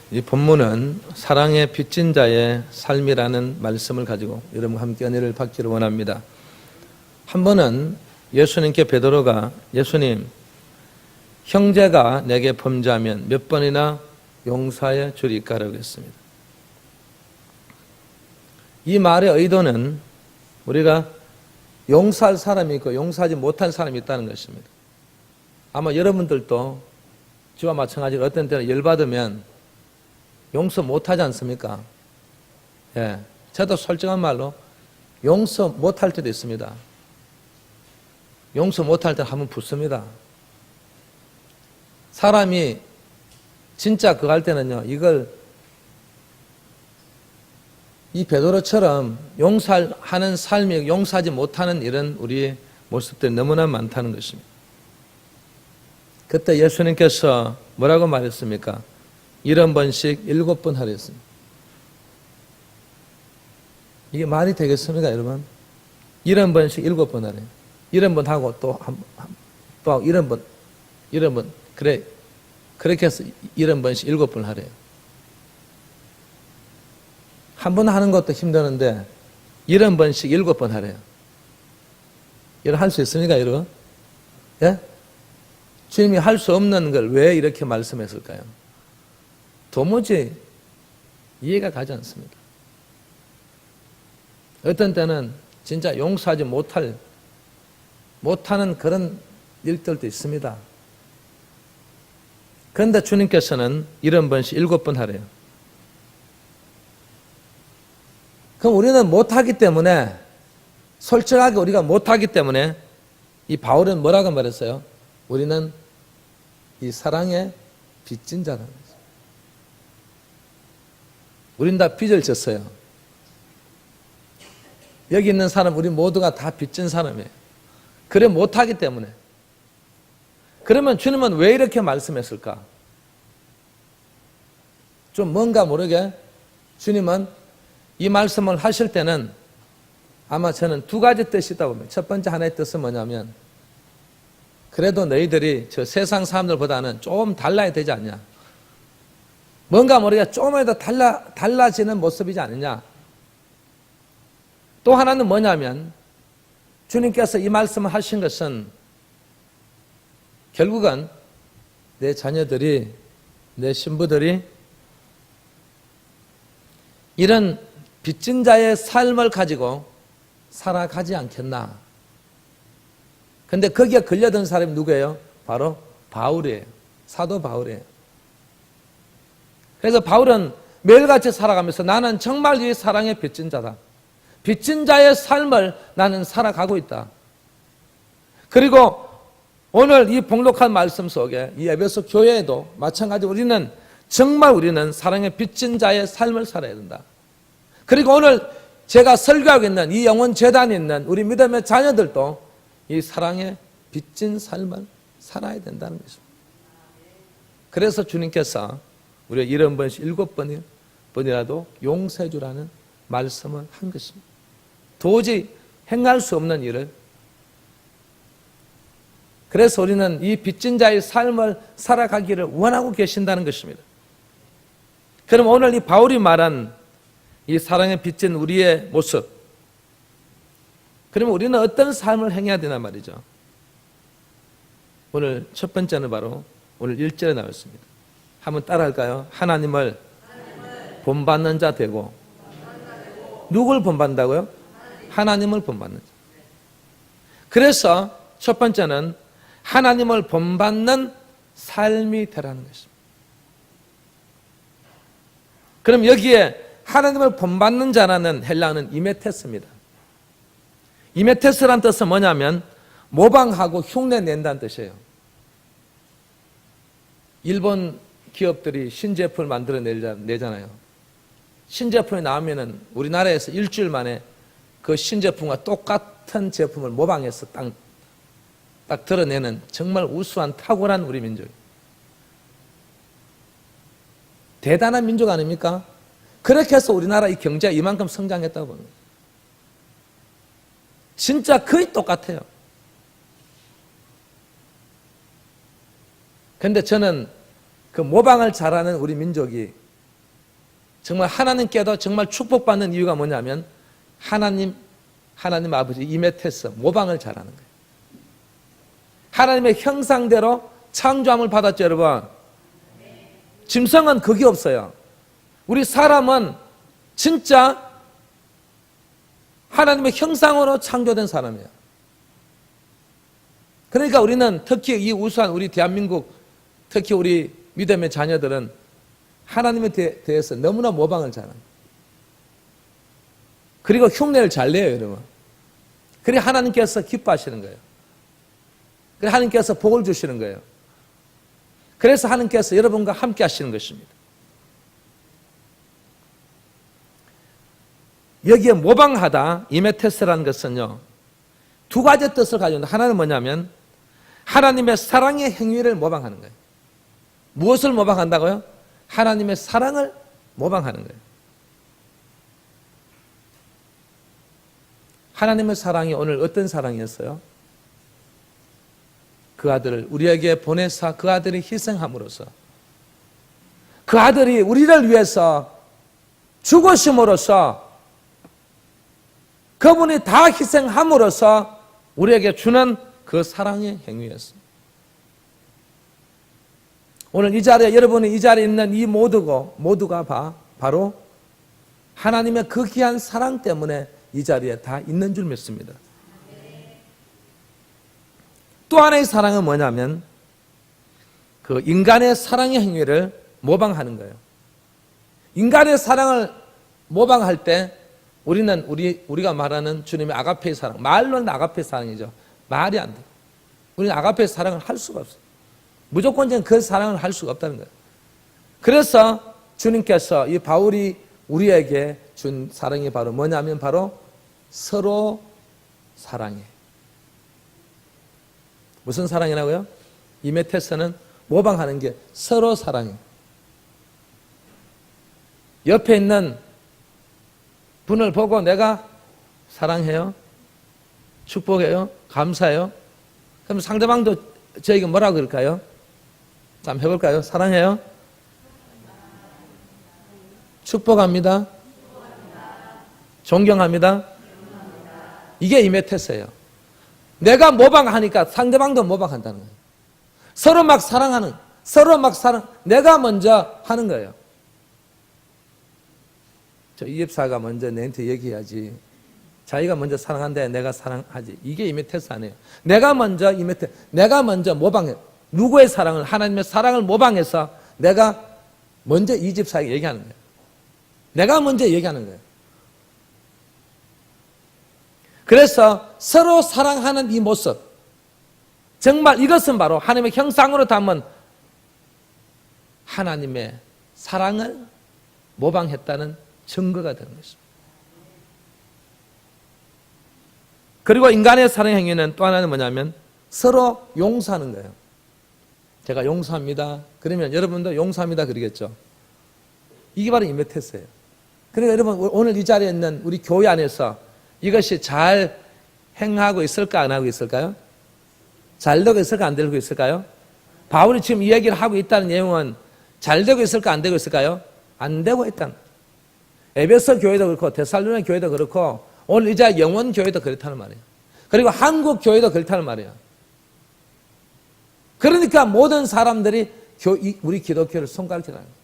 이 본문은 사랑의 빚진 자의 삶이라는 말씀을 가지고 여러분과 함께 은혜를 받기를 원합니다. 한 번은 예수님께 베드로가 예수님, 형제가 내게 범죄하면 몇 번이나 용서해 주리까라고 했습니다. 이 말의 의도는 우리가 용서할 사람이 있고 용서하지 못한 사람이 있다는 것입니다. 아마 여러분들도 저와 마찬가지로 어떤 때는 열받으면 용서 못하지 않습니까? 예, 저도 솔직한 말로 용서 못할 때도 있습니다. 용서 못할 때 한번 붙습니다. 사람이 진짜 그거 할 때는요, 이 베드로처럼 용서하는 삶이 용서하지 못하는 이런 우리의 모습들이 너무나 많다는 것입니다. 그때 예수님께서 뭐라고 말했습니까? 70번씩 7번 하랬습니다. 이게 말이 되겠습니까, 여러분? 70번씩 7번 하래요. 70번 하고 또 70번, 그래. 그렇게 해서 70번씩 7번 하래요. 한 번 하는 것도 힘드는데 70번씩 7번 하래요. 여러분 할 수 있습니까, 여러분? 예? 주님이 할 수 없는 걸 왜 이렇게 말씀했을까요? 도무지 이해가 가지 않습니다. 어떤 때는 진짜 용서하지 못하는 그런 일들도 있습니다. 그런데 주님께서는 70번씩 7번 하래요. 그럼 우리는 못하기 때문에, 솔직하게 우리가 못하기 때문에 이 바울은 뭐라고 말했어요? 우리는 이 사랑의 빚진 자라는 거죠. 우린 다 빚을 졌어요. 여기 있는 사람 우리 모두가 다 빚진 사람이에요. 그래 못하기 때문에. 그러면 주님은 왜 이렇게 말씀했을까? 좀 뭔가 모르게 주님은 이 말씀을 하실 때는 아마 저는 두 가지 뜻이 있다고 봅니다. 첫 번째 하나의 뜻은 뭐냐면, 그래도 너희들이 저 세상 사람들보다는 좀 달라야 되지 않냐. 뭔가 모르게 조금이라도 달라지는 모습이지 않느냐. 또 하나는 뭐냐면, 주님께서 이 말씀을 하신 것은 결국은 내 자녀들이, 내 신부들이 이런 빚진 자의 삶을 가지고 살아가지 않겠나. 근데 거기에 걸려든 사람이 누구예요? 바로 바울이에요. 사도 바울이에요. 그래서 바울은 매일같이 살아가면서 나는 정말 이 사랑의 빚진 자다. 빚진 자의 삶을 나는 살아가고 있다. 그리고 오늘 이 복록한 말씀 속에 이 에베소 교회에도 마찬가지로 우리는 사랑의 빚진 자의 삶을 살아야 된다. 그리고 오늘 제가 설교하고 있는 이 영혼재단에 있는 우리 믿음의 자녀들도 이 사랑의 빚진 삶을 살아야 된다는 것입니다. 그래서 주님께서 우리가 70번씩 7번이라도 용서해 주라는 말씀을 한 것입니다. 도저히 행할 수 없는 일을. 그래서 우리는 이 빚진 자의 삶을 살아가기를 원하고 계신다는 것입니다. 그럼 오늘 이 바울이 말한 이 사랑에 빚진 우리의 모습, 그러면 우리는 어떤 삶을 행해야 되나 말이죠. 오늘 첫 번째는 바로 오늘 1절에 나와 있습니다. 한번 따라할까요? 하나님을 본받는 자 되고. 누굴 본받는다고요? 하나님을 본받는 자. 그래서 첫 번째는 하나님을 본받는 삶이 되라는 것입니다. 그럼 여기에 하나님을 본받는 자라는 헬라어는 이메테스입니다. 이메테스란 뜻은 뭐냐면 모방하고 흉내낸다는 뜻이에요. 일본 기업들이 신제품을 만들어내잖아요. 신제품이 나오면은 우리나라에서 일주일 만에 그 신제품과 똑같은 제품을 모방해서 딱 드러내는 정말 우수한 탁월한 우리 민족. 대단한 민족 아닙니까? 그렇게 해서 우리나라 이 경제가 이만큼 성장했다고 봅니다. 진짜 거의 똑같아요. 그런데 저는 그 모방을 잘하는 우리 민족이 정말 하나님께도 정말 축복받는 이유가 뭐냐면 하나님 아버지 이메테스 모방을 잘하는 거예요. 하나님의 형상대로 창조함을 받았죠, 여러분. 짐승은 그게 없어요. 우리 사람은 진짜 하나님의 형상으로 창조된 사람이에요. 그러니까 우리는 특히 이 우수한 우리 대한민국, 특히 우리 믿음의 자녀들은 하나님에 대해서 너무나 모방을 잘합니다. 그리고 흉내를 잘 내요, 여러분. 그래 하나님께서 기뻐하시는 거예요. 그래 하나님께서 복을 주시는 거예요. 그래서 하나님께서 여러분과 함께 하시는 것입니다. 여기에 모방하다, 이메테스라는 것은요, 두 가지 뜻을 가지고 있는데, 하나는 뭐냐면 하나님의 사랑의 행위를 모방하는 거예요. 무엇을 모방한다고요? 하나님의 사랑을 모방하는 거예요. 하나님의 사랑이 오늘 어떤 사랑이었어요? 그 아들을 우리에게 보내사 그 아들이 희생함으로써, 그 아들이 우리를 위해서 죽으심으로써, 그분이 다 희생함으로써 우리에게 주는 그 사랑의 행위였습니다. 오늘 이 자리에, 여러분이 이 자리에 있는 이 모두가 바로 하나님의 그 귀한 사랑 때문에 이 자리에 다 있는 줄 믿습니다. 또 하나의 사랑은 뭐냐면 그 인간의 사랑의 행위를 모방하는 거예요. 인간의 사랑을 모방할 때 우리는 우리가 말하는 주님의 아가페의 사랑, 말로는 아가페의 사랑이죠. 말이 안 돼. 우리는 아가페의 사랑을 할 수가 없어요. 무조건적인 그 사랑을 할 수가 없다는 거예요. 그래서 주님께서 이 바울이 우리에게 준 사랑이 바로 뭐냐면 바로 서로 사랑해. 무슨 사랑이라고요? 이메테스는 모방하는 게 서로 사랑해. 옆에 있는 분을 보고 내가 사랑해요, 축복해요, 감사해요. 그럼 상대방도 저에게 뭐라고 그럴까요? 한번 해볼까요? 사랑해요, 축복합니다, 존경합니다. 이게 이메테스예요. 내가 모방하니까 상대방도 모방한다는 거예요. 서로 막 사랑하는, 내가 먼저 하는 거예요. 저 이 집사가 먼저 내한테 얘기해야지. 자기가 먼저 사랑한데 내가 사랑하지. 이게 이메테스 아니에요. 내가 먼저 모방해. 누구의 사랑을, 하나님의 사랑을 모방해서 내가 먼저 이 집사에게 얘기하는 거예요. 내가 먼저 얘기하는 거예요. 그래서 서로 사랑하는 이 모습, 정말 이것은 바로 하나님의 형상으로 담은 하나님의 사랑을 모방했다는 증거가 되는 것입니다. 그리고 인간의 사랑 행위는 또 하나는 뭐냐면 서로 용서하는 거예요. 제가 용서합니다. 그러면 여러분도 용서합니다 그러겠죠. 이게 바로 이메테스예요. 그러니까 여러분 오늘 이 자리에 있는 우리 교회 안에서 이것이 잘 행하고 있을까 안 하고 있을까요? 잘 되고 있을까 안 되고 있을까요? 바울이 지금 이 얘기를 하고 있다는 내용은 잘 되고 있을까 안 되고 있을까요? 안 되고 있다는 거예요. 에베소 교회도 그렇고 데살로니가 교회도 그렇고 오늘 이제 영원 교회도 그렇다는 말이에요. 그리고 한국 교회도 그렇다는 말이에요. 그러니까 모든 사람들이 우리 기독교를 손가락질하는 거예요.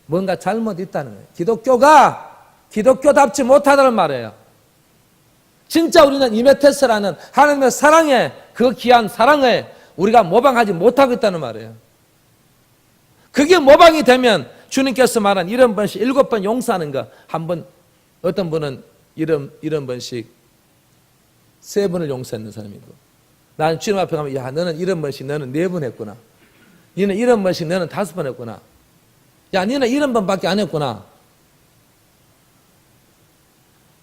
뭔가 잘못 있다는 거예요. 기독교가 기독교답지 못하다는 말이에요. 진짜 우리는 이메테스라는 하나님의 사랑에, 그 귀한 사랑에 우리가 모방하지 못하고 있다는 말이에요. 그게 모방이 되면 주님께서 말한 70번씩 7번 용서하는 거, 한 번, 어떤 분은 70번씩 3번을 용서했는 사람이고, 나는 주님 앞에 가면, 야, 너는 70번씩 너는 4번 했구나. 너는 70번씩 너는 5번 했구나. 야, 너는 70번밖에 안 했구나.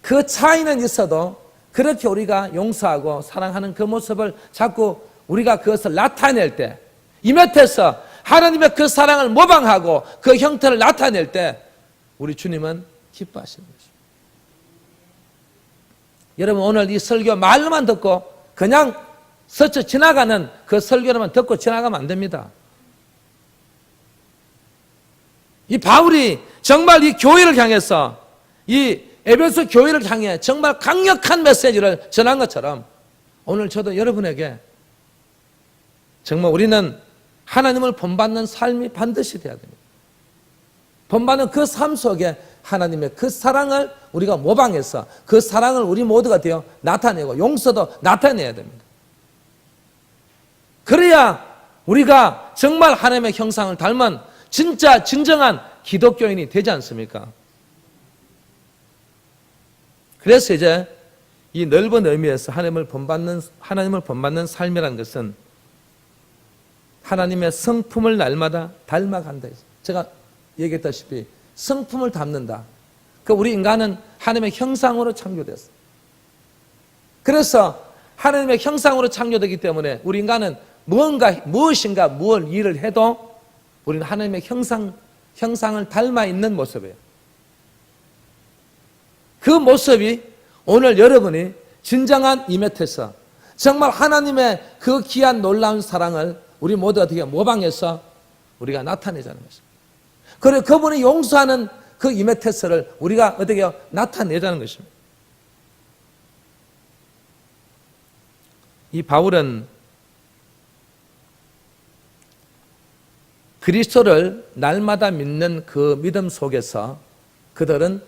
그 차이는 있어도 그렇게 우리가 용서하고 사랑하는 그 모습을 자꾸 우리가 그것을 나타낼 때, 이메테서 하나님의 그 사랑을 모방하고 그 형태를 나타낼 때 우리 주님은 기뻐하시는 것입니다. 여러분 오늘 이 설교 말로만 듣고 그냥 스쳐 지나가는 그 설교로만 듣고 지나가면 안 됩니다. 이 바울이 정말 이 교회를 향해서 이 에베소 교회를 향해 정말 강력한 메시지를 전한 것처럼 오늘 저도 여러분에게 정말 우리는 하나님을 본받는 삶이 반드시 돼야 됩니다. 본받는 그 삶 속에 하나님의 그 사랑을 우리가 모방해서 그 사랑을 우리 모두가 되어 나타내고 용서도 나타내야 됩니다. 그래야 우리가 정말 하나님의 형상을 닮은 진짜 진정한 기독교인이 되지 않습니까? 그래서 이제 이 넓은 의미에서 하나님을 본받는 삶이라는 것은 하나님의 성품을 날마다 닮아간다. 제가 얘기했다시피 성품을 닮는다. 우리 인간은 하나님의 형상으로 창조됐어요. 그래서 하나님의 형상으로 창조되기 때문에 우리 인간은 무엇인가 무엇 일을 해도 우리는 하나님의 형상을 닮아 있는 모습이에요. 그 모습이 오늘 여러분이 진정한 이메테서 정말 하나님의 그 귀한 놀라운 사랑을 우리 모두가 어떻게 모방해서 우리가 나타내자는 것입니다. 그리고 그분이 용서하는 그 이메테스를 우리가 어떻게 나타내자는 것입니다. 이 바울은 그리스도를 날마다 믿는 그 믿음 속에서 그들은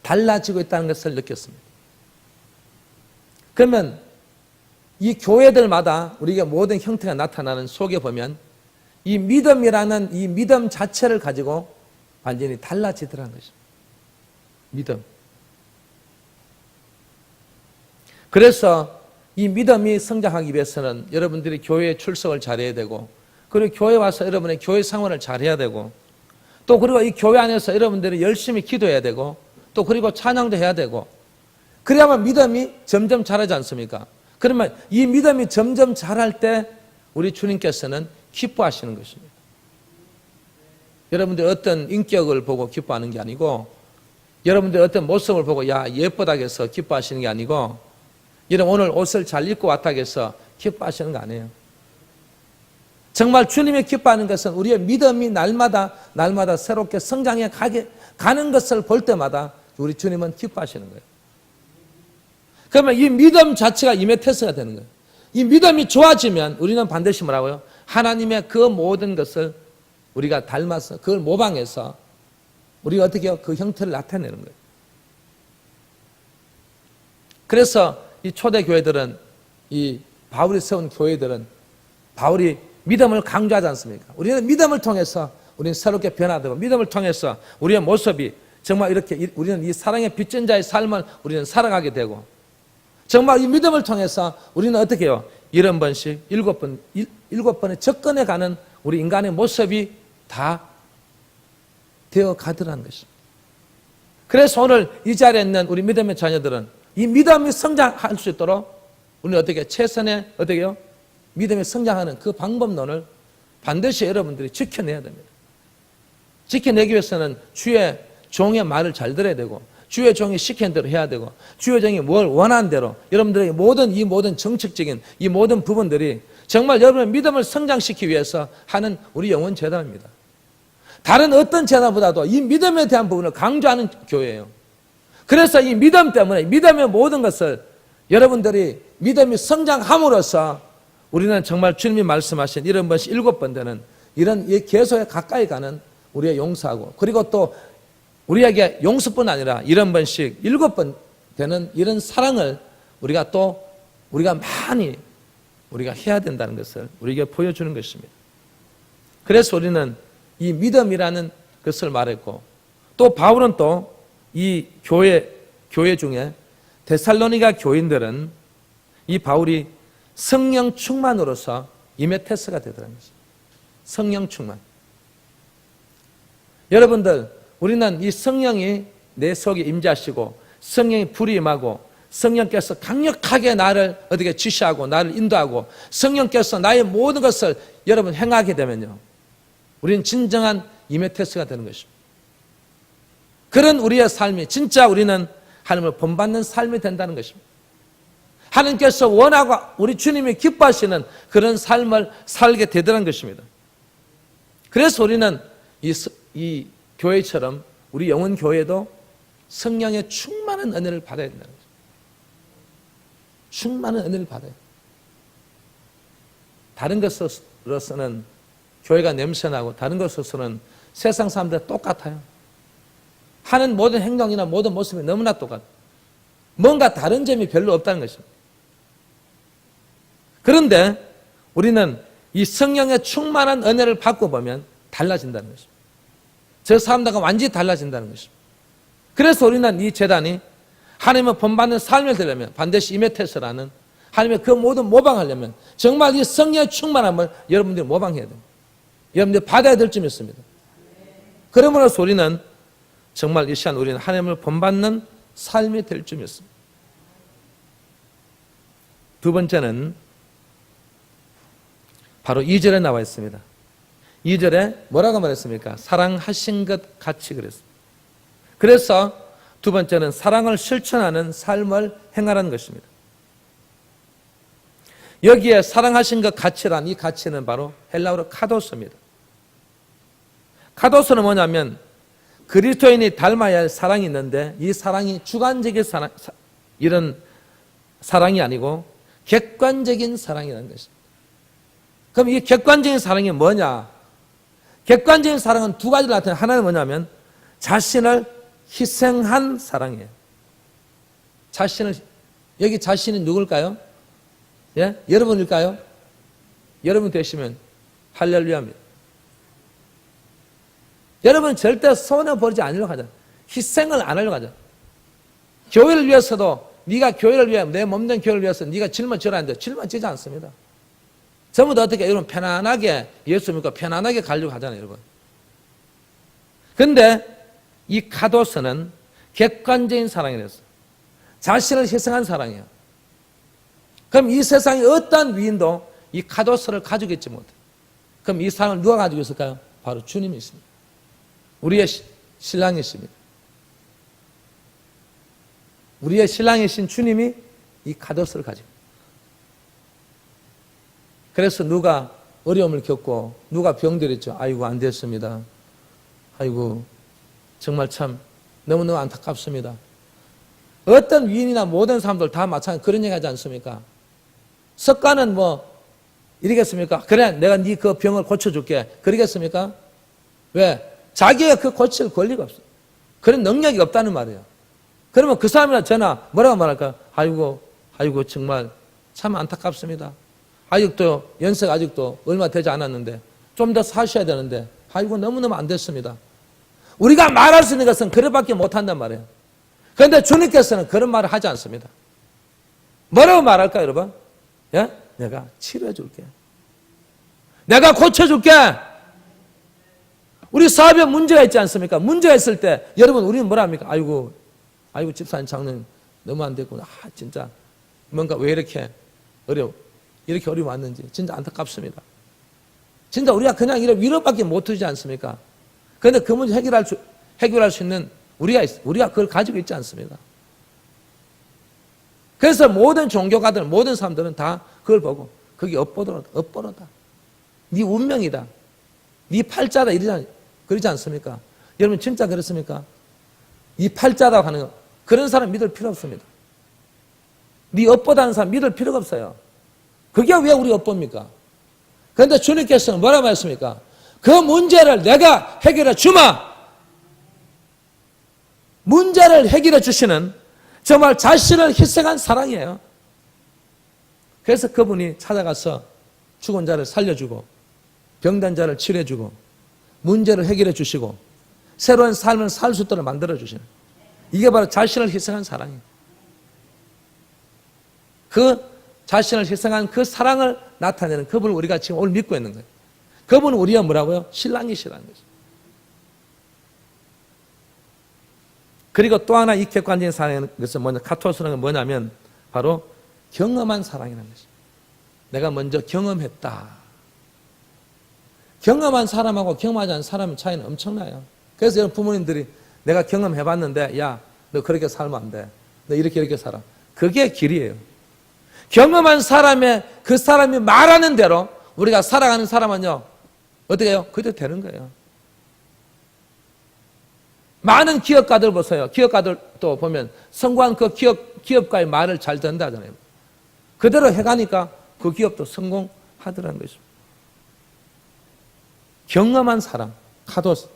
달라지고 있다는 것을 느꼈습니다. 그러면 이 교회들마다 우리가 모든 형태가 나타나는 속에 보면 이 믿음이라는 이 믿음 자체를 가지고 완전히 달라지더라는 것입니다. 믿음. 그래서 이 믿음이 성장하기 위해서는 여러분들이 교회에 출석을 잘해야 되고, 그리고 교회 와서 여러분의 교회 생활을 잘해야 되고, 또 그리고 이 교회 안에서 여러분들이 열심히 기도해야 되고, 또 그리고 찬양도 해야 되고, 그래야만 믿음이 점점 자라지 않습니까? 그러면 이 믿음이 점점 자랄 때 우리 주님께서는 기뻐하시는 것입니다. 여러분들 어떤 인격을 보고 기뻐하는 게 아니고, 여러분들 어떤 모습을 보고 야 예쁘다 해서 기뻐하시는 게 아니고, 여러분 오늘 옷을 잘 입고 왔다 해서 기뻐하시는 거 아니에요. 정말 주님이 기뻐하는 것은 우리의 믿음이 날마다 새롭게 성장해 가는 것을 볼 때마다 우리 주님은 기뻐하시는 거예요. 그러면 이 믿음 자체가 이메테스가 되는 거예요. 이 믿음이 좋아지면 우리는 반드시 뭐라고요? 하나님의 그 모든 것을 우리가 닮아서 그걸 모방해서 우리가 어떻게 해요? 그 형태를 나타내는 거예요. 그래서 이 초대교회들은, 이 바울이 세운 교회들은 바울이 믿음을 강조하지 않습니까? 우리는 믿음을 통해서 우리는 새롭게 변화되고, 믿음을 통해서 우리의 모습이 정말 이렇게 우리는 이 사랑의 빚진 자의 삶을 우리는 살아가게 되고, 정말 이 믿음을 통해서 우리는 어떻게 해요? 70번씩 7번에 접근해가는 우리 인간의 모습이 다 되어 가더라는 것입니다. 그래서 오늘 이 자리에 있는 우리 믿음의 자녀들은 이 믿음이 성장할 수 있도록 우리는 어떻게 최선의 어떻게 해요? 믿음이 성장하는 그 방법론을 반드시 여러분들이 지켜내야 됩니다. 지켜내기 위해서는 주의 종의 말을 잘 들어야 되고, 주의 종이 시킨 대로 해야 되고, 주의 종이 뭘 원하는 대로 여러분들에게 이 모든 정책적인 이 모든 부분들이 정말 여러분의 믿음을 성장시키기 위해서 하는 우리 영혼 재단입니다. 다른 어떤 재단보다도 이 믿음에 대한 부분을 강조하는 교회예요. 그래서 이 믿음 때문에 믿음의 모든 것을 여러분들이 믿음이 성장함으로써 우리는 정말 주님이 말씀하신 70번씩 7번 되는 이런 계속에 가까이 가는 우리의 용서하고, 그리고 또 우리에게 용서뿐 아니라 70번씩 7번 되는 이런 사랑을 우리가 많이 해야 된다는 것을 우리에게 보여주는 것입니다. 그래서 우리는 이 믿음이라는 것을 말했고, 또 바울은 또 이 교회 중에 데살로니가 교인들은 이 바울이 성령 충만으로서 이메테스가 되더라는 것입니다. 성령 충만. 여러분들, 우리는 이 성령이 내 속에 임재하시고 성령이 불이 임하고 성령께서 강력하게 나를 어떻게 지시하고 나를 인도하고 성령께서 나의 모든 것을 여러분 행하게 되면요, 우리는 진정한 이메테스가 되는 것입니다. 그런 우리의 삶이 진짜 우리는 하나님을 본받는 삶이 된다는 것입니다. 하나님께서 원하고 우리 주님이 기뻐하시는 그런 삶을 살게 되더라는 것입니다. 그래서 우리는 이 교회처럼 우리 영혼 교회도 성령의 충만한 은혜를 받아야 된다는 거죠. 충만한 은혜를 받아야 돼요. 다른 것으로서는 교회가 냄새나고 다른 것으로서는 세상 사람들 똑같아요. 하는 모든 행동이나 모든 모습이 너무나 똑같아요. 뭔가 다른 점이 별로 없다는 것입니다. 그런데 우리는 이 성령의 충만한 은혜를 받고 보면 달라진다는 것입니다. 저 사람들과 완전히 달라진다는 것입니다. 그래서 우리는 이 제단이 하나님의 본받는 삶을 되려면 반드시 이메테스라는 하나님의 그 모든 모방하려면 정말 이 성령의 충만함을 여러분들이 모방해야 됩니다. 여러분들이 받아야 될 점이 있습니다. 그러므로서 우리는 정말 이 시간 우리는 하나님을 본받는 삶이 될 점이 있습니다. 두 번째는 바로 2절에 나와 있습니다. 2절에 뭐라고 말했습니까? 사랑하신 것 같이 그랬습니다. 그래서 두 번째는 사랑을 실천하는 삶을 행하라는 것입니다. 여기에 사랑하신 것 같이란 이 가치는 바로 헬라어로 카도스입니다. 카도스는 뭐냐면 그리스도인이 닮아야 할 사랑이 있는데 이 사랑이 주관적인 사랑, 이런 사랑이 아니고 객관적인 사랑이라는 것입니다. 그럼 이 객관적인 사랑이 뭐냐? 객관적인 사랑은 두 가지를 나타내요. 하나는 뭐냐면 자신을 희생한 사랑이에요. 여기 자신이 누굴까요? 예? 여러분일까요? 여러분 되시면 할렐루야입니다. 여러분 절대 손해버리지 않으려고 하잖아요. 희생을 안 하려고 하잖아요. 교회를 위해서도 네가 교회를 위해 내 몸된 교회를 위해서 네가 짊어져라 하는데 짊어지지 않습니다. 전부 다 어떻게 여러분 편안하게 예수 믿고 편안하게 가려고 하잖아요, 여러분. 그런데 이 카도스는 객관적인 사랑이랬어요. 자신을 희생한 사랑이에요. 그럼 이 세상의 어떠한 위인도 이 카도스를 가지고 있지 못해요. 그럼 이 사랑을 누가 가지고 있을까요? 바로 주님이 있습니다. 우리의 신랑이십니다. 우리의 신랑이신 주님이 이 카도스를 가지고 있습니다. 그래서 누가 어려움을 겪고 누가 병들었죠. 아이고 안 됐습니다. 아이고 정말 참 너무너무 안타깝습니다. 어떤 위인이나 모든 사람들 다 마찬가지 그런 얘기 하지 않습니까? 석가는 뭐 이러겠습니까? 그래 내가 네 그 병을 고쳐줄게. 그러겠습니까? 왜? 자기가 그 고칠 권리가 없어요. 그런 능력이 없다는 말이에요. 그러면 그 사람이나 저나 뭐라고 말할까? 아이고 정말 참 안타깝습니다. 아직도 연세가 아직도 얼마 되지 않았는데 좀 더 사셔야 되는데 아이고 너무너무 안 됐습니다. 우리가 말할 수 있는 것은 그래밖에 못한단 말이에요. 그런데 주님께서는 그런 말을 하지 않습니다. 뭐라고 말할까 여러분? 예? 내가 치료해 줄게. 내가 고쳐줄게. 우리 사업에 문제가 있지 않습니까? 문제가 있을 때 여러분 우리는 뭐라 합니까? 아이고 집사님 장로님 너무 안 됐구나. 진짜 뭔가 왜 이렇게 이렇게 어려움 왔는지 진짜 안타깝습니다. 진짜 우리가 그냥 이런 위로밖에 못 주지 않습니까? 그런데 그 문제 해결할 수 있는 우리가 그걸 가지고 있지 않습니다. 그래서 모든 종교가들, 모든 사람들은 다 그걸 보고 그게 업보로다. 네 운명이다. 네 팔자다 그러지 않습니까? 여러분 진짜 그렇습니까? 이 팔자라고 하는 거 그런 사람 믿을 필요 없습니다. 네 업보다는 사람 믿을 필요가 없어요. 그게 왜 우리 업보입니까? 그런데 주님께서는 뭐라고 말씀입니까? 그 문제를 내가 해결해 주마. 문제를 해결해 주시는 정말 자신을 희생한 사랑이에요. 그래서 그분이 찾아가서 죽은 자를 살려주고 병든 자를 치료해주고 문제를 해결해 주시고 새로운 삶을 살 수 있도록 만들어 주시는 이게 바로 자신을 희생한 사랑이에요. 그 자신을 희생한 그 사랑을 나타내는 그분을 우리가 지금 오늘 믿고 있는 거예요. 그분은 우리가 뭐라고요? 신랑이시라는 거죠. 그리고 또 하나 이 객관적인 사랑인 것은 카토스라는 건 뭐냐면 바로 경험한 사랑이라는 것이죠. 내가 먼저 경험했다. 경험한 사람하고 경험하지 않은 사람의 차이는 엄청나요. 그래서 여러분 부모님들이 내가 경험해봤는데 야, 너 그렇게 살면 안 돼. 너 이렇게 살아. 그게 길이에요. 경험한 그 사람이 말하는 대로 우리가 살아가는 사람은요, 어떻게 해요? 그대로 되는 거예요. 많은 기업가들 보세요. 기업가들도 보면 성공한 그 기업가의 말을 잘 듣는다잖아요. 그대로 해가니까 그 기업도 성공하더라는 것입니다. 경험한 사람, 카도스.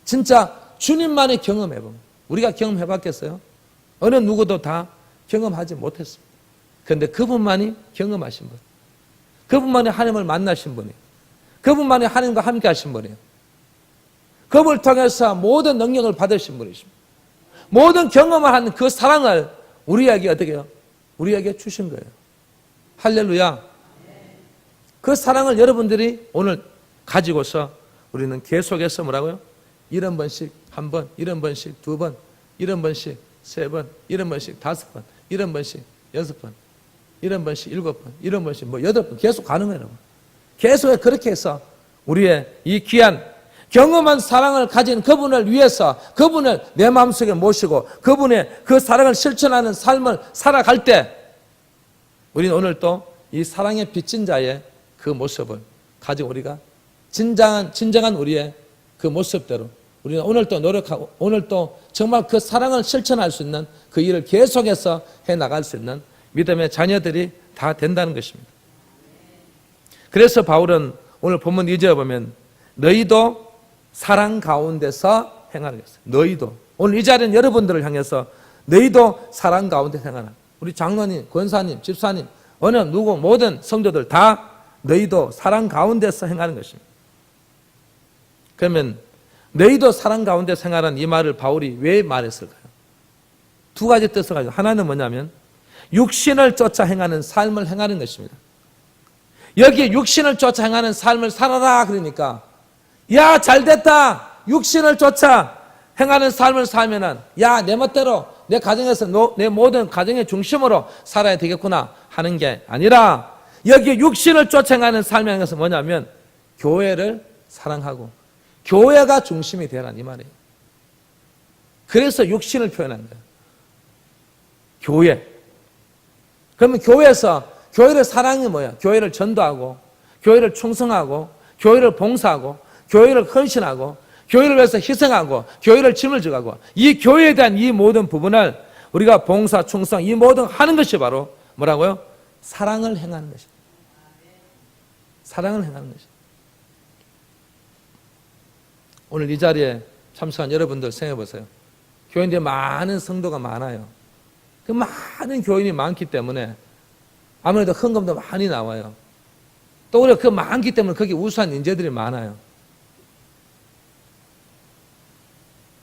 진짜 주님만이 경험해보면, 우리가 경험해봤겠어요? 어느 누구도 다 경험하지 못했습니다. 그런데 그분만이 경험하신 분, 그분만이 하나님을 만나신 분이에요. 그분만이 하나님과 함께 하신 분이에요. 그분을 통해서 모든 능력을 받으신 분이십니다. 모든 경험을 한 그 사랑을 우리에게 어떻게 해요? 우리에게 주신 거예요. 할렐루야. 그 사랑을 여러분들이 오늘 가지고서 우리는 계속해서 뭐라고요? 70번씩 한 번, 70번씩 두 번, 70번씩 세 번, 70번씩 다섯 번, 70번씩 여섯 번, 70번씩 일곱 번, 70번씩 뭐 여덟 번 계속 가는 거예요. 계속 그렇게 해서 우리의 이 귀한 경험한 사랑을 가진 그분을 위해서 그분을 내 마음속에 모시고 그분의 그 사랑을 실천하는 삶을 살아갈 때 우리는 오늘 또 이 사랑의 빚진 자의 그 모습을 가지고 우리가 진정한 우리의 그 모습대로 우리는 오늘 또 노력하고 오늘 또 정말 그 사랑을 실천할 수 있는 그 일을 계속해서 해나갈 수 있는 믿음의 자녀들이 다 된다는 것입니다. 그래서 바울은 오늘 본문 2절에 보면 너희도 사랑 가운데서 행하겠어요. 너희도. 오늘 이 자리는 여러분들을 향해서 너희도 사랑 가운데 행하라. 우리 장로님, 권사님, 집사님, 어느 누구 모든 성도들 다 너희도 사랑 가운데서 행하는 것입니다. 그러면 너희도 사랑 가운데 생활한 이 말을 바울이 왜 말했을까요? 두 가지 뜻을 가지고 하나는 뭐냐면 육신을 쫓아 행하는 삶을 행하는 것입니다. 여기에 육신을 쫓아 행하는 삶을 살아라 그러니까 야 잘됐다 육신을 쫓아 행하는 삶을 살면은 야 내 멋대로 내 가정에서 내 모든 가정의 중심으로 살아야 되겠구나 하는 게 아니라 여기에 육신을 쫓아 행하는 삶이라는 것은 뭐냐면 교회를 사랑하고 교회가 중심이 되라는 이 말이에요. 그래서 육신을 표현한 거예요. 교회. 그러면 교회에서 교회를 사랑이 뭐야? 교회를 전도하고 교회를 충성하고 교회를 봉사하고 교회를 헌신하고 교회를 위해서 희생하고 교회를 짐을 져가고 이 교회에 대한 이 모든 부분을 우리가 봉사, 충성 이 모든 하는 것이 바로 뭐라고요? 사랑을 행하는 것입니다. 사랑을 행하는 것입니다. 오늘 이 자리에 참석한 여러분들 생각해 보세요. 교인들이 많은 성도가 많아요. 그 많은 교인이 많기 때문에 아무래도 헌금도 많이 나와요. 또 우리가 그 많기 때문에 거기 우수한 인재들이 많아요.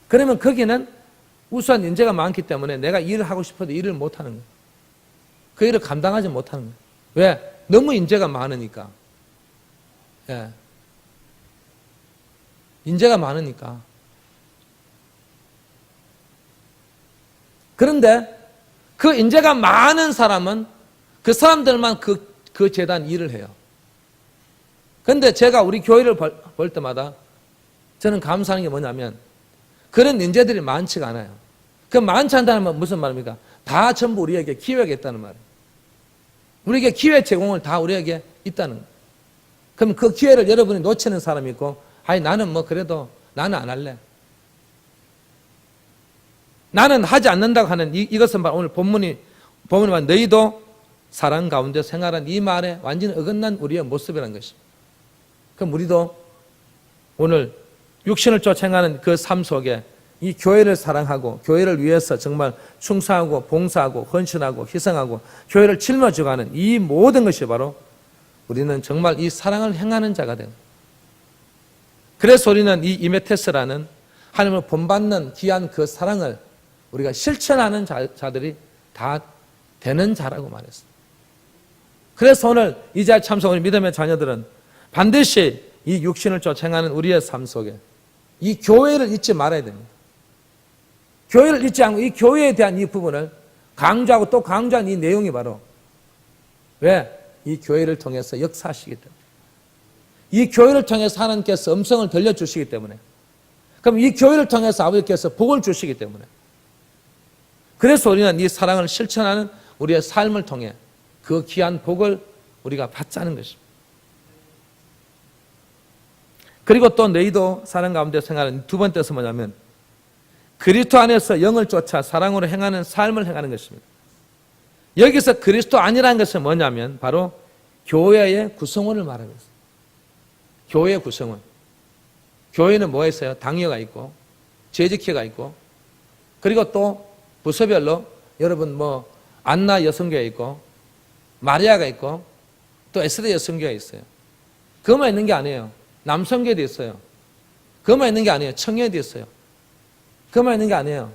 그러면 거기는 우수한 인재가 많기 때문에 내가 일을 하고 싶어도 일을 못하는 거예요. 그 일을 감당하지 못하는 거예요. 왜? 너무 인재가 많으니까. 예. 인재가 많으니까. 그런데 그 인재가 많은 사람은 그 사람들만 그 재단 일을 해요. 그런데 제가 우리 교회를 볼 때마다 저는 감사하는 게 뭐냐면 그런 인재들이 많지가 않아요. 그 많지 않다는 건 무슨 말입니까? 다 전부 우리에게 기회가 있다는 말이에요. 우리에게 기회 제공을 다 우리에게 있다는 거예요. 그럼 그 기회를 여러분이 놓치는 사람이 있고 아니 나는 뭐 그래도 나는 안 할래. 나는 하지 않는다고 하는 이것은 바로 오늘 본문이 보면 너희도 사랑 가운데 생활한 이 말에 완전히 어긋난 우리의 모습이라는 것입니다. 그럼 우리도 오늘 육신을 쫓아 행하는 그 삶 속에 이 교회를 사랑하고 교회를 위해서 정말 충성하고 봉사하고 헌신하고 희생하고 교회를 짊어져가는 이 모든 것이 바로 우리는 정말 이 사랑을 행하는 자가 되는 거예요. 그래서 우리는 이 이메테스라는 하나님을 본받는 귀한 그 사랑을 우리가 실천하는 자들이 다 되는 자라고 말했어요. 그래서 오늘 이 자리에 참석한 믿음의 자녀들은 반드시 이 육신을 쫓아 행하는 우리의 삶 속에 이 교회를 잊지 말아야 됩니다. 교회를 잊지 않고 이 교회에 대한 이 부분을 강조하고 또 강조한 이 내용이 바로 왜? 이 교회를 통해서 역사하시기 때문에 이 교회를 통해서 하나님께서 음성을 들려주시기 때문에 그럼 이 교회를 통해서 아버지께서 복을 주시기 때문에 그래서 우리는 이 사랑을 실천하는 우리의 삶을 통해 그 귀한 복을 우리가 받자는 것입니다. 그리고 또 너희도 사랑 가운데 생활하는 두 번째서 뭐냐면 그리스도 안에서 영을 쫓아 사랑으로 행하는 삶을 행하는 것입니다. 여기서 그리스도 안이라는 것은 뭐냐면 바로 교회의 구성원을 말하고 있어요. 교회의 구성원. 교회는 뭐가 있어요? 당회가 있고 재직회가 있고 그리고 또 부서별로 여러분 뭐 안나 여성교회 있고 마리아가 있고 또 에스더 여성교회가 있어요. 그것만 있는 게 아니에요. 남성교회도 있어요. 그것만 있는 게 아니에요. 청년도 있어요. 그것만 있는 게 아니에요.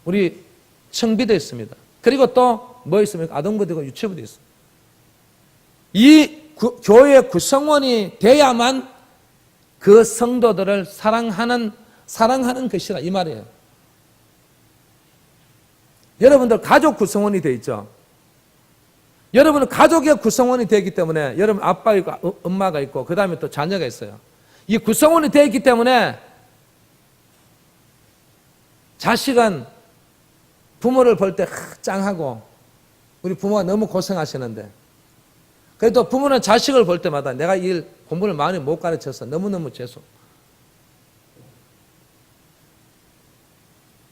우리 청비도 있습니다. 그리고 또 뭐 있습니까? 아동부도 있고 유치부도 있어요. 이 교회의 구성원이 돼야만 그 성도들을 사랑하는 것이라 이 말이에요. 여러분들 가족 구성원이 되어 있죠. 여러분은 가족의 구성원이 되기 때문에 여러분 아빠가 있고 엄마가 있고 그 다음에 또 자녀가 있어요. 이 구성원이 되어 있기 때문에 자식은 부모를 볼 때 짱하고 우리 부모가 너무 고생하시는데 그래도 부모는 자식을 볼 때마다 내가 이 공부를 많이 못 가르쳐서 너무너무 죄송.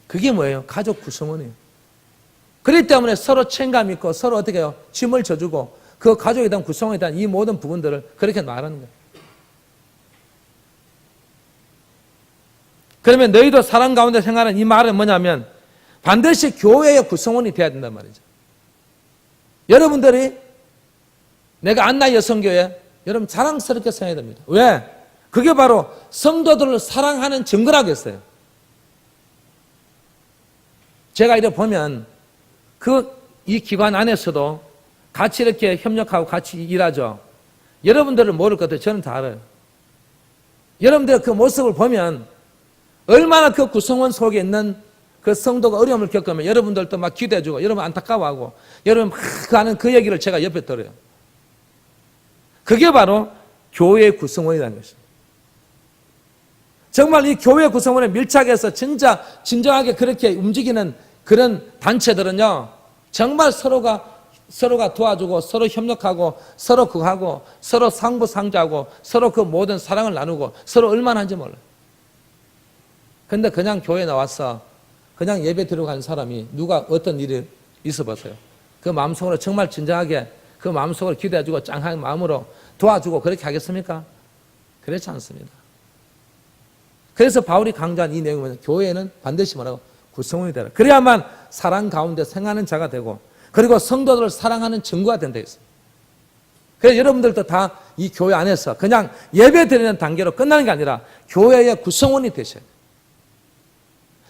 그게 뭐예요? 가족 구성원이에요. 그렇기 때문에 서로 책임감 있고 서로 어떻게 해요? 짐을 져주고 그 가족에 대한 구성원에 대한 이 모든 부분들을 그렇게 말하는 거예요. 그러면 너희도 사랑 가운데 생활하는 이 말은 뭐냐면 반드시 교회의 구성원이 돼야 된단 말이죠. 여러분들이 내가 안나 여성교회 여러분 자랑스럽게 생각해야 됩니다. 왜? 그게 바로 성도들을 사랑하는 증거라고 했어요. 제가 이렇게 보면 이 기관 안에서도 같이 이렇게 협력하고 같이 일하죠. 여러분들은 모를 것 같아요. 저는 다 알아요. 여러분들 그 모습을 보면 얼마나 그 구성원 속에 있는 그 성도가 어려움을 겪으면 여러분들도 막 기도해주고 여러분 안타까워하고 여러분 막 하는 그 얘기를 제가 옆에 들어요. 그게 바로 교회의 구성원이라는 것입니다. 정말 이 교회 구성원에 밀착해서 진짜 진정하게 그렇게 움직이는 그런 단체들은요 정말 서로가 도와주고 서로 협력하고 서로 그하고 서로 상부상조하고 서로 그 모든 사랑을 나누고 서로 얼마나 하는지 몰라요. 근데 그냥 교회에 나와서 그냥 예배 들어간 사람이 누가 어떤 일이 있어 보세요. 그 마음속으로 정말 진정하게 그 마음속으로 기도해주고 짱한 마음으로 도와주고 그렇게 하겠습니까? 그렇지 않습니다. 그래서 바울이 강조한 이 내용은 교회는 반드시 뭐라고? 구성원이 되라. 그래야만 사랑 가운데 생하는 자가 되고 그리고 성도들을 사랑하는 증거가 된다 했어요. 그래서 여러분들도 다 이 교회 안에서 그냥 예배 드리는 단계로 끝나는 게 아니라 교회의 구성원이 되셔야 돼요.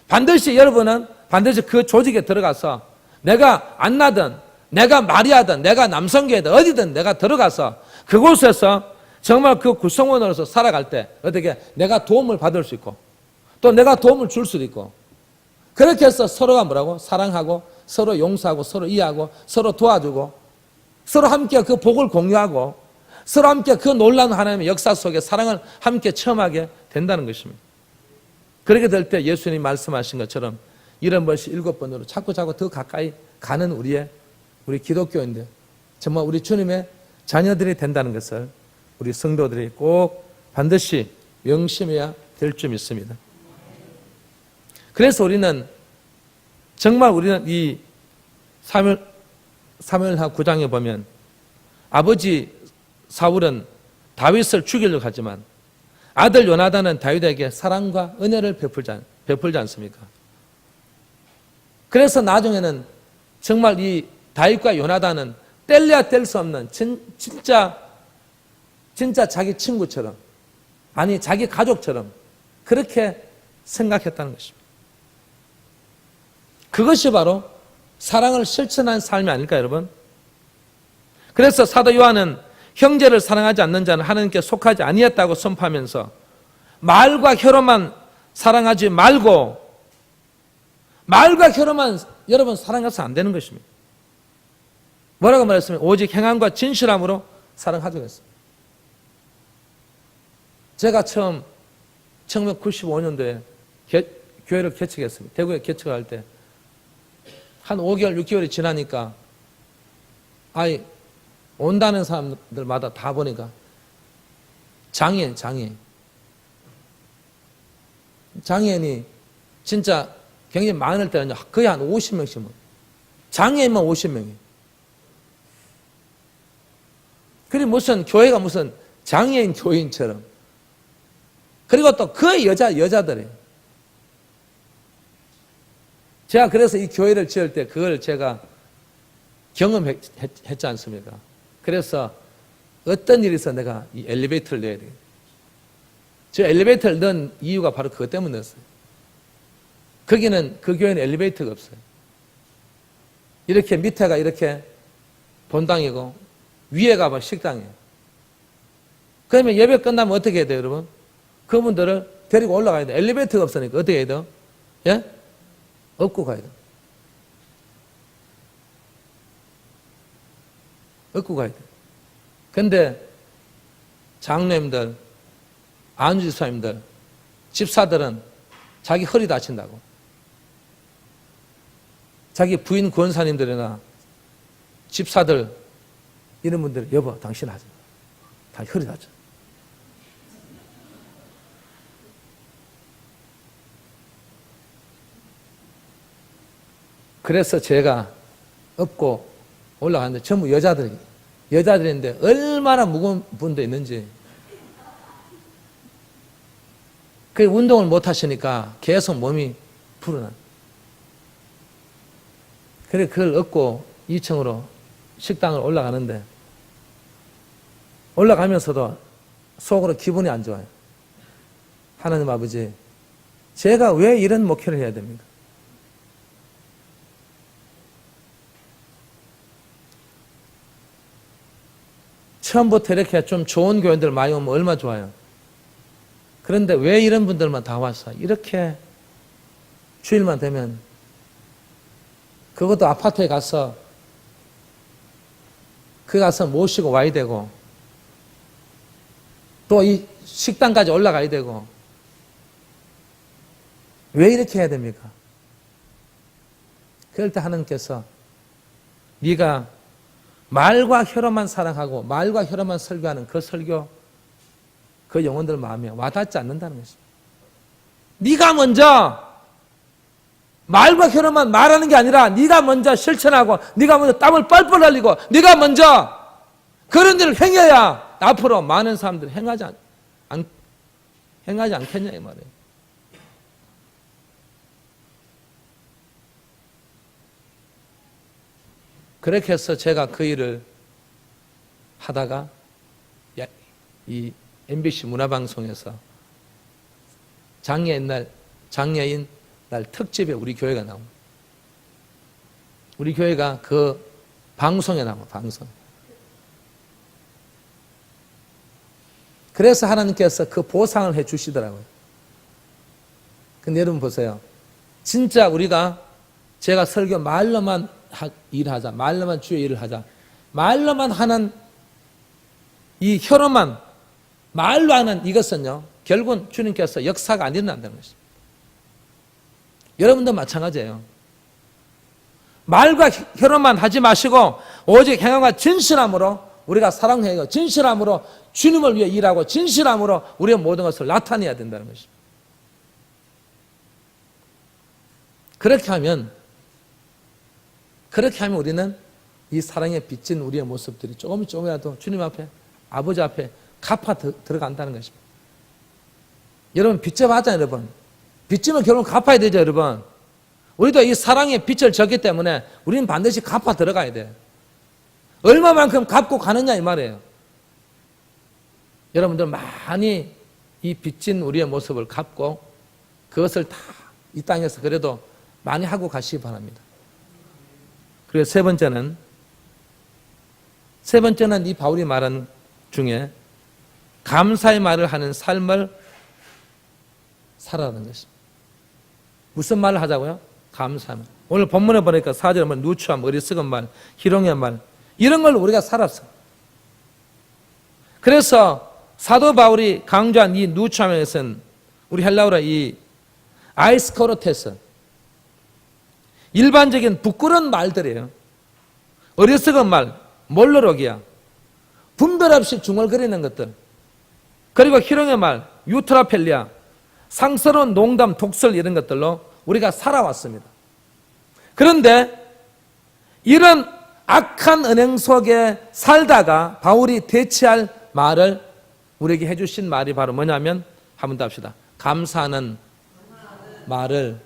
반드시 여러분은 반드시 그 조직에 들어가서 내가 안나든 내가 마리아든 내가 남성교회든 어디든 내가 들어가서 그곳에서 정말 그 구성원으로서 살아갈 때 어떻게 내가 도움을 받을 수 있고 또 내가 도움을 줄 수도 있고 그렇게 해서 서로가 뭐라고? 사랑하고 서로 용서하고 서로 이해하고 서로 도와주고 서로 함께 그 복을 공유하고 서로 함께 그 놀라운 하나님의 역사 속에 사랑을 함께 체험하게 된다는 것입니다. 그렇게 될 때 예수님이 말씀하신 것처럼 이런 것이 7번으로 자꾸 더 가까이 가는 우리 기독교인들 정말 우리 주님의 자녀들이 된다는 것을 우리 성도들이 꼭 반드시 명심해야 될 줄 믿습니다. 그래서 우리는 이 사무엘하 9장에 보면 아버지 사울은 다윗을 죽이려고 하지만 아들 요나단은 다윗에게 사랑과 은혜를 베풀지 않습니까? 그래서 나중에는 정말 이 다윗과 요나단은 뗄래야 뗄 수 없는 진짜 자기 친구처럼 아니 자기 가족처럼 그렇게 생각했다는 것입니다. 그것이 바로 사랑을 실천한 삶이 아닐까 여러분? 그래서 사도 요한은 형제를 사랑하지 않는 자는 하나님께 속하지 아니했다고 선포하면서 말과 혀로만 사랑하지 말고 말과 혀로만 여러분 사랑해서 안 되는 것입니다. 뭐라고 말했으면 오직 행함과 진실함으로 사랑하자고 했습니다. 제가 처음 1995년도에 교회를 개척했습니다. 대구에 개척을 할 때 한 5개월, 6개월이 지나니까 온다는 사람들마다 다 보니까 장애인이 진짜 굉장히 많을 때는 거의 한 50명씩 모여요. 장애인만 50명이에요. 그리고 무슨 교회가 무슨 장애인 교인처럼. 그리고 또 그 여자들이에요. 제가 그래서 이 교회를 지을 때 그걸 제가 경험했지 않습니까? 그래서 어떤 일이 있어 내가 이 엘리베이터를 넣어야 돼요. 저 엘리베이터를 넣은 이유가 바로 그것 때문에 넣었어요. 거기는, 그 교회는 엘리베이터가 없어요. 이렇게 밑에가 이렇게 본당이고 위에가 뭐 식당이에요. 그러면 예배 끝나면 어떻게 해야 돼요, 여러분? 그분들을 데리고 올라가야 돼요. 엘리베이터가 없으니까 어떻게 해야 돼요? 예? 업고 가야 돼요. 업고 가야 돼요. 근데 장로님들, 안주집사님들, 집사들은 자기 허리 다친다고. 자기 부인 권사님들이나 집사들 이런 분들 여보 당신 하지 마. 다 허리 다쳐. 그래서 제가 업고 올라갔는데 전부 여자들인데 얼마나 무거운 분도 있는지. 그 운동을 못 하시니까 계속 몸이 불어나. 그래 그걸 업고 2층으로 식당을 올라가는데 올라가면서도 속으로 기분이 안 좋아요. 하나님 아버지, 제가 왜 이런 목회를 해야 됩니까? 처음부터 이렇게 좀 좋은 교인들 많이 오면 얼마나 좋아요. 그런데 왜 이런 분들만 다 와서 이렇게 주일만 되면 그것도 아파트에 가서 모시고 와야 되고 또 이 식당까지 올라가야 되고 왜 이렇게 해야 됩니까? 그럴 때 하나님께서 네가 말과 혀로만 사랑하고 말과 혀로만 설교하는 그 설교, 그 영혼들 마음에 와닿지 않는다는 것입니다. 네가 먼저 말과 혀로만 말하는 게 아니라 네가 먼저 실천하고 네가 먼저 땀을 뻘뻘 흘리고 네가 먼저 그런 일을 행해야 앞으로 많은 사람들이 행하지 않겠냐 이 말이에요. 그렇게 해서 제가 그 일을 하다가 이 MBC 문화방송에서 장애인 날 특집에 우리 교회가 나옵니다. 우리 교회가 그 방송에 나옵니다. 방송. 그래서 하나님께서 그 보상을 해 주시더라고요. 근데 여러분 보세요. 진짜 제가 설교 말로만 일하자, 말로만 주의 일을 하자, 말로만 하는 이 혀로만 말로 하는 이것은요, 결국은 주님께서 역사가 안 일어난다는 것입니다. 여러분도 마찬가지예요. 말과 혀로만 하지 마시고 오직 행함과 진실함으로 우리가 사랑해요. 진실함으로 주님을 위해 일하고 진실함으로 우리의 모든 것을 나타내야 된다는 것입니다. 그렇게 하면 우리는 이 사랑에 빚진 우리의 모습들이 조금이라도 주님 앞에, 아버지 앞에 갚아 들어간다는 것입니다. 여러분 빚져 봤잖아요, 여러분. 빚지면 결국 갚아야 되죠, 여러분. 우리도 이 사랑의 빚을 졌기 때문에 우리는 반드시 갚아 들어가야 돼요. 얼마만큼 갚고 가느냐 이 말이에요. 여러분들 많이 이 빚진 우리의 모습을 갚고 그것을 다 이 땅에서 그래도 많이 하고 가시기 바랍니다. 그리고 세 번째는 이 바울이 말한 중에 감사의 말을 하는 삶을 살아가는 것입니다. 무슨 말을 하자고요? 감사함. 오늘 본문에 보니까 4절에 보면 누추함, 어리석은 말, 희롱의 말, 이런 걸 우리가 살았어. 그래서 사도 바울이 강조한 이 누추함에서는 우리 헬라어로 이 아이스코르테스, 일반적인 부끄러운 말들이에요. 어리석은 말, 몰로록이야, 분별 없이 중얼거리는 것들, 그리고 희롱의 말, 유트라펠리아, 상스러운 농담, 독설 이런 것들로 우리가 살아왔습니다. 그런데 이런 악한 은행 속에 살다가 바울이 대체할 말을 우리에게 해주신 말이 바로 뭐냐면 한번 더 합시다. 감사하는 말을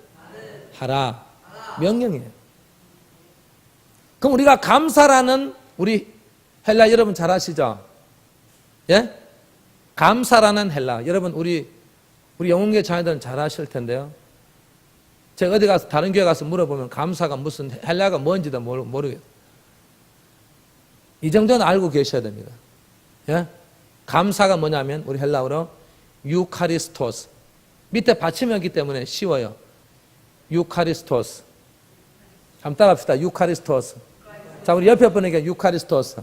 하라. 명령이에요. 그럼 우리가 감사라는 우리 헬라 여러분 잘 아시죠? 예? 감사라는 헬라. 여러분 우리 영혼계 자녀들은 잘 아실 텐데요. 제가 어디 가서 다른 교회 가서 물어보면 감사가 무슨 헬라가 뭔지도 모르겠어요. 이 정도는 알고 계셔야 됩니다. 예? 감사가 뭐냐면 우리 헬라어로 유카리스토스. 밑에 받침이었기 때문에 쉬워요. 유카리스토스. 한번 따라합시다. 유카리스토스. 자, 우리 옆에 분에게 유카리스토스.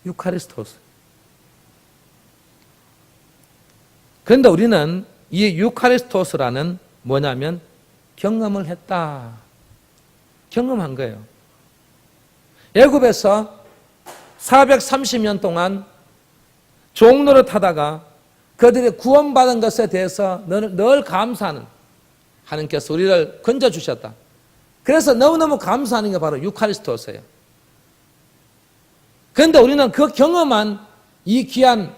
유카리스토스. 그런데 우리는 이 유카리스토스라는 뭐냐면 경험을 했다. 경험한 거예요. 애굽에서 430년 동안 종로를 타다가 그들이 구원받은 것에 대해서 늘 감사하는 하나님께서 우리를 건져주셨다. 그래서 너무너무 감사하는 게 바로 유카리스토스예요. 그런데 우리는 그 경험한 이 귀한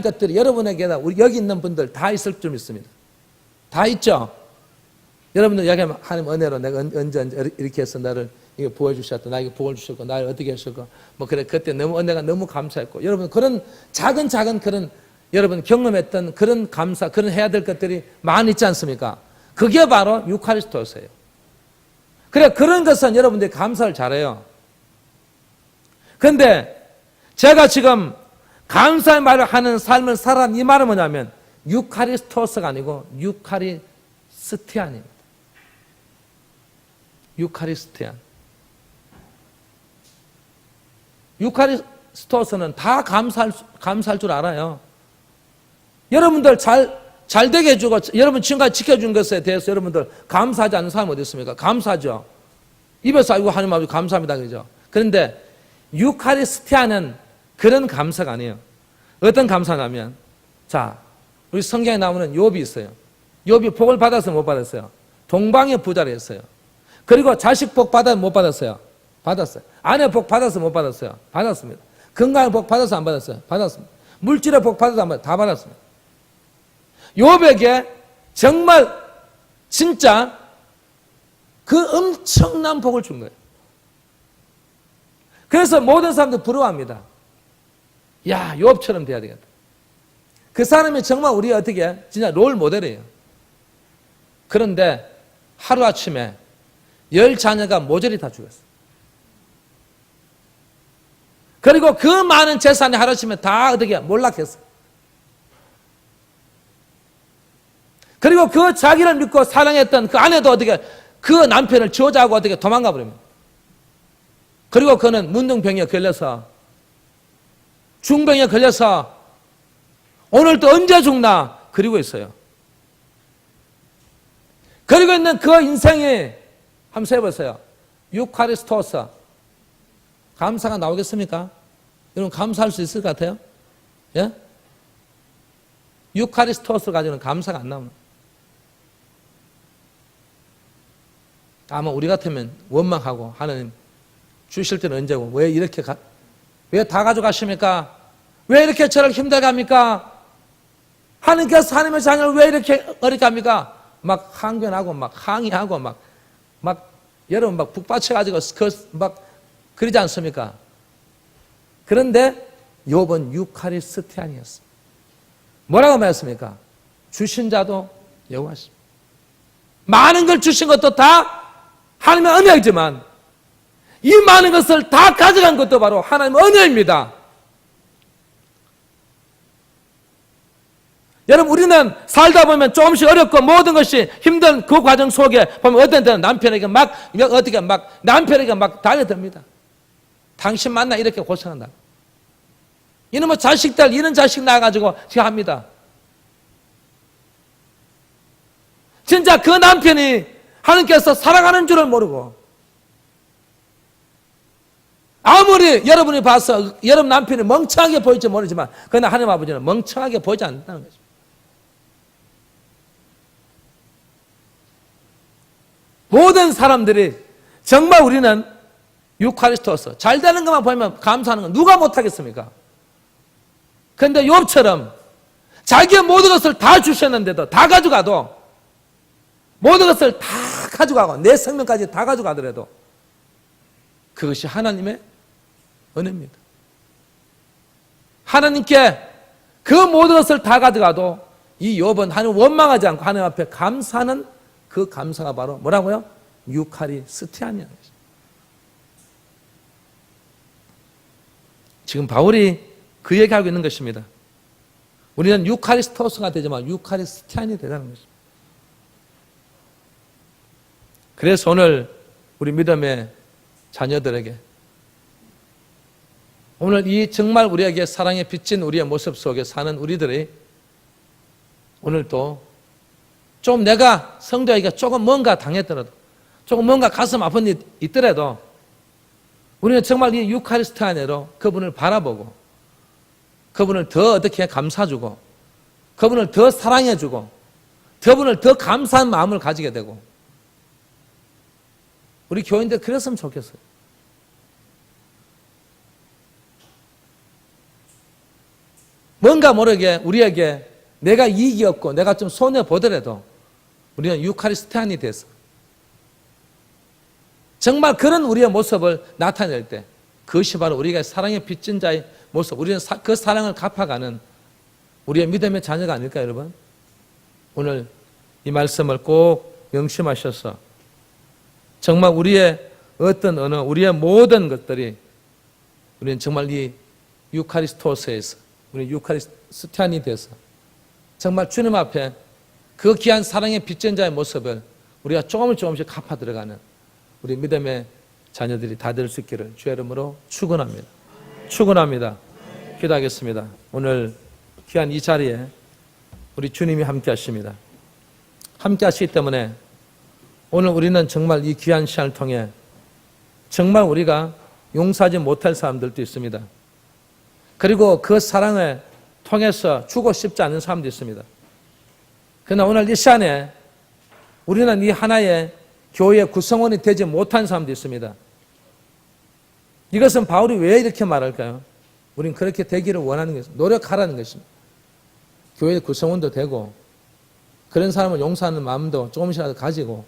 것들이 여러분에게나 우리 여기 있는 분들 다 있을 줄 믿습니다. 다 있죠? 여러분들 여기 하나님 은혜로 내가 언제 이렇게 해서 나를 이게 보여주셨다. 나에게 복을 주셨고, 나를 어떻게 하셨고, 뭐 그래, 그때 너무 은혜가 너무 감사했고, 여러분 그런 작은 그런 여러분 경험했던 그런 감사, 그런 해야 될 것들이 많이 있지 않습니까? 그게 바로 유카리스토스예요. 그래, 그런 것은 여러분들이 감사를 잘해요. 그런데 제가 지금 감사의 말을 하는 삶을 살아는 이 말은 뭐냐면 유카리스토스가 아니고 유카리스티안입니다. 유카리스티안. 유카리스토스는 다 감사할 줄 알아요. 여러분들 잘 되게 해주고 여러분 지금까지 지켜준 것에 대해서 여러분들 감사하지 않는 사람 어디 있습니까? 감사하죠. 입에서 아이고 하나님 아버지 감사합니다 그러죠. 그런데 유카리스티안은 그런 감사가 아니에요. 어떤 감사냐면 자 우리 성경에 나오는 욥이 있어요. 욥이 복을 받았어요? 못 받았어요? 동방의 부자를 했어요. 그리고 자식 복 받았어요? 못 받았어요? 받았어요. 아내 복 받았어요? 못 받았어요? 받았습니다. 건강의 복 받았어요? 안 받았어요? 받았습니다. 물질의 복 받았어요? 안 받았어요? 다 받았습니다. 욥에게 정말 진짜 그 엄청난 복을 준 거예요. 그래서 모든 사람들 부러워합니다. 야, 욥처럼 돼야 되겠다. 그 사람이 정말 우리 어떻게 진짜 롤 모델이에요. 그런데 하루아침에 10자녀가 모조리 다 죽었어요. 그리고 그 많은 재산이 하루아침에 다 어떻게 몰락했어요. 그리고 그 자기를 믿고 사랑했던 그 아내도 어떻게 그 남편을 저주하고 어떻게 도망가 버립니다. 그리고 그는 문둥병에 걸려서 중병에 걸려서 오늘 또 언제 죽나 그리고 있어요. 그리고 있는 그 인생이 한번 해보세요. 유카리스토스 감사가 나오겠습니까? 여러분 감사할 수 있을 것 같아요? 예? 유카리스토스 가지고는 감사가 안 나옵니다. 아마 우리 같으면 원망하고 하나님 주실 때는 언제고 왜 이렇게 왜 다 가져가십니까? 왜 이렇게 저를 힘들게 합니까? 하나님께서 하나님의 자녀를 왜 이렇게 어렵게 합니까? 막 항변하고 막 항의하고 막 여러분 막 북받쳐가지고 막 그러지 않습니까? 그런데 욥은 유카리스티안이었습니다. 뭐라고 말했습니까? 주신 자도 여호와십니다. 많은 걸 주신 것도 다 하나님의 은혜이지만 이 많은 것을 다 가져간 것도 바로 하나님의 은혜입니다. 여러분 우리는 살다 보면 조금씩 어렵고 모든 것이 힘든 그 과정 속에 보면 어떤 때는 남편에게 남편에게 막 달려듭니다. 당신 만나 이렇게 고생한다. 이놈의 자식들 이런 자식 낳아가지고 제가 합니다. 진짜 그 남편이 하나님께서 사랑하는 줄을 모르고 아무리 여러분이 봐서 여러분 남편이 멍청하게 보일지 모르지만 그러나 하나님 아버지는 멍청하게 보이지 않는다는 거죠. 모든 사람들이 정말 우리는 유카리스토스 잘 되는 것만 보면 감사하는 건 누가 못하겠습니까? 그런데 욥처럼 자기의 모든 것을 다 주셨는데도 다 가져가도 모든 것을 다 가져가고 내 생명까지 다 가져가더라도 그것이 하나님의 은혜입니다. 하나님께 그 모든 것을 다 가져가도 이 욥은 하나님 원망하지 않고 하나님 앞에 감사하는 그 감사가 바로 뭐라고요? 유카리스티안이라는 거죠. 지금 바울이 그 얘기하고 있는 것입니다. 우리는 유카리스토스가 되지만 유카리스티안이 되자는 것입니다. 그래서 오늘 우리 믿음의 자녀들에게 오늘 이 정말 우리에게 사랑에 비친 우리의 모습 속에 사는 우리들이 오늘도 좀 내가 성도에게 조금 뭔가 당했더라도 조금 뭔가 가슴 아픈 일이 있더라도 우리는 정말 이 유카리스티안으로 그분을 바라보고 그분을 더 어떻게 감사주고 그분을 더 사랑해주고 그분을 더 감사한 마음을 가지게 되고 우리 교인들 그랬으면 좋겠어요. 뭔가 모르게 우리에게 내가 이익이 없고 내가 좀 손해보더라도 우리는 유카리스티안이 돼서 정말 그런 우리의 모습을 나타낼 때 그것이 바로 우리가 사랑에 빚진 자의 모습, 우리는 그 사랑을 갚아가는 우리의 믿음의 자녀가 아닐까요, 여러분? 오늘 이 말씀을 꼭 명심하셔서 정말 우리의 어떤 언어, 우리의 모든 것들이 우리는 정말 이 유카리스토스에서 우리 유카리스티안이 돼서 정말 주님 앞에 그 귀한 사랑의 빚진 자의 모습을 우리가 조금씩 갚아 들어가는 우리 믿음의 자녀들이 다 될 수 있기를 주의 이름으로 축원합니다. 축원합니다. 기도하겠습니다. 오늘 귀한 이 자리에 우리 주님이 함께 하십니다. 함께 하시기 때문에 오늘 우리는 정말 이 귀한 시간을 통해 정말 우리가 용서하지 못할 사람들도 있습니다. 그리고 그 사랑을 통해서 주고 싶지 않은 사람도 있습니다. 그러나 오늘 이 시간에 우리는 이 하나의 교회의 구성원이 되지 못한 사람도 있습니다. 이것은 바울이 왜 이렇게 말할까요? 우리는 그렇게 되기를 원하는 것입니다. 노력하라는 것입니다. 교회의 구성원도 되고 그런 사람을 용서하는 마음도 조금씩이라도 가지고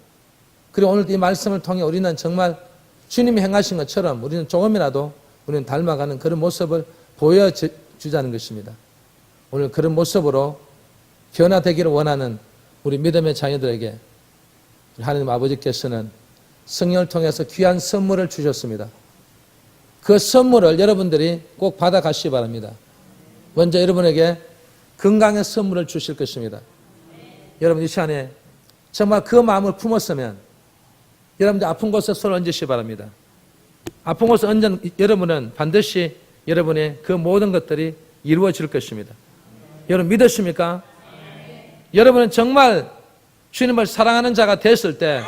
그리고 오늘 이 말씀을 통해 우리는 정말 주님이 행하신 것처럼 우리는 조금이라도 우리는 닮아가는 그런 모습을 보여주자는 것입니다. 오늘 그런 모습으로 변화되기를 원하는 우리 믿음의 자녀들에게 하나님 아버지께서는 성령을 통해서 귀한 선물을 주셨습니다. 그 선물을 여러분들이 꼭 받아가시기 바랍니다. 먼저 여러분에게 건강의 선물을 주실 것입니다. 여러분 이 시간에 정말 그 마음을 품었으면 여러분들 아픈 곳에 손을 얹으시기 바랍니다. 아픈 곳에 얹은 여러분은 반드시 여러분의 그 모든 것들이 이루어질 것입니다. 여러분 믿으십니까? 여러분은 정말 주님을 사랑하는 자가 됐을 때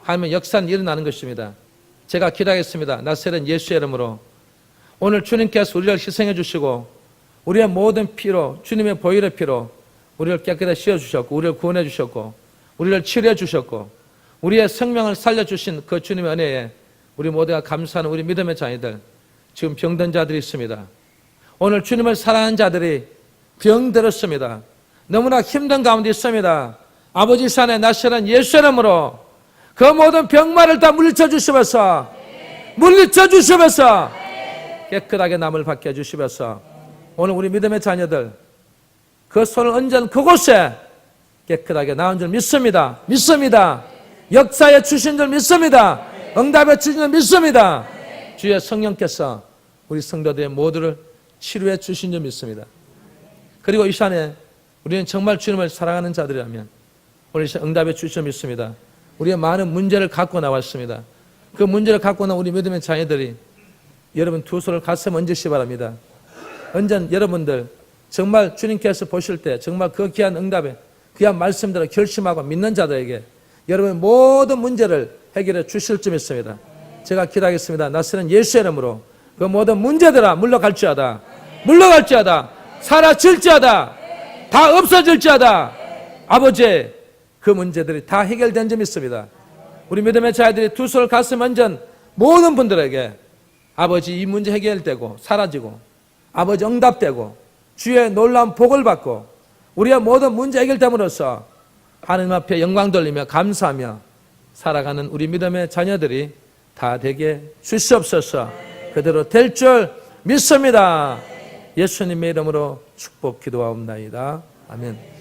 하나님의 역사는 일어나는 것입니다. 제가 기도하겠습니다. 나사렛 예수의 이름으로 오늘 주님께서 우리를 희생해 주시고 우리의 모든 피로 주님의 보혈의 피로 우리를 깨끗하게 씌워주셨고 우리를 구원해 주셨고 우리를 치료해 주셨고 우리의 생명을 살려주신 그 주님의 은혜에 우리 모두가 감사하는 우리 믿음의 자녀들 지금 병든 자들이 있습니다. 오늘 주님을 사랑하는 자들이 병들었습니다. 너무나 힘든 가운데 있습니다. 아버지 산에 나시는 예수 이름으로 그 모든 병마를 다 물리쳐 주시면서 깨끗하게 남을 받게 해주시면서 오늘 우리 믿음의 자녀들 그 손을 얹은 그곳에 깨끗하게 나온 줄 믿습니다. 역사에 주신 줄 믿습니다. 응답에 주신 줄 믿습니다. 주의 성령께서 우리 성도들의 모두를 치료해 주신 줄 믿습니다. 그리고 이 시간에 우리는 정말 주님을 사랑하는 자들이라면 오늘 응답해 주신 줄 믿습니다. 우리의 많은 문제를 갖고 나왔습니다. 그 문제를 갖고 나온 우리 믿음의 자녀들이 여러분 두 손을 가슴에 얹으시기 바랍니다. 언젠 여러분들 정말 주님께서 보실 때 정말 그 귀한 응답에 귀한 말씀들을 결심하고 믿는 자들에게 여러분의 모든 문제를 해결해 주실 줄 믿습니다. 제가 기도하겠습니다. 나사렛 예수의 이름으로 그 모든 문제들아 물러갈지어다. 물러갈지어다. 사라질지어다. 다 없어질지어다. 아버지, 그 문제들이 다 해결된 점이 있습니다. 우리 믿음의 자녀들이 두 손을 가슴 얹은 모든 분들에게 아버지 이 문제 해결되고 사라지고 아버지 응답되고 주의 놀라운 복을 받고 우리의 모든 문제 해결됨으로써 하나님 앞에 영광 돌리며 감사하며 살아가는 우리 믿음의 자녀들이 다 되게 주시옵소서. 그대로 될 줄 믿습니다. 예수님의 이름으로 축복 기도하옵나이다. 아멘.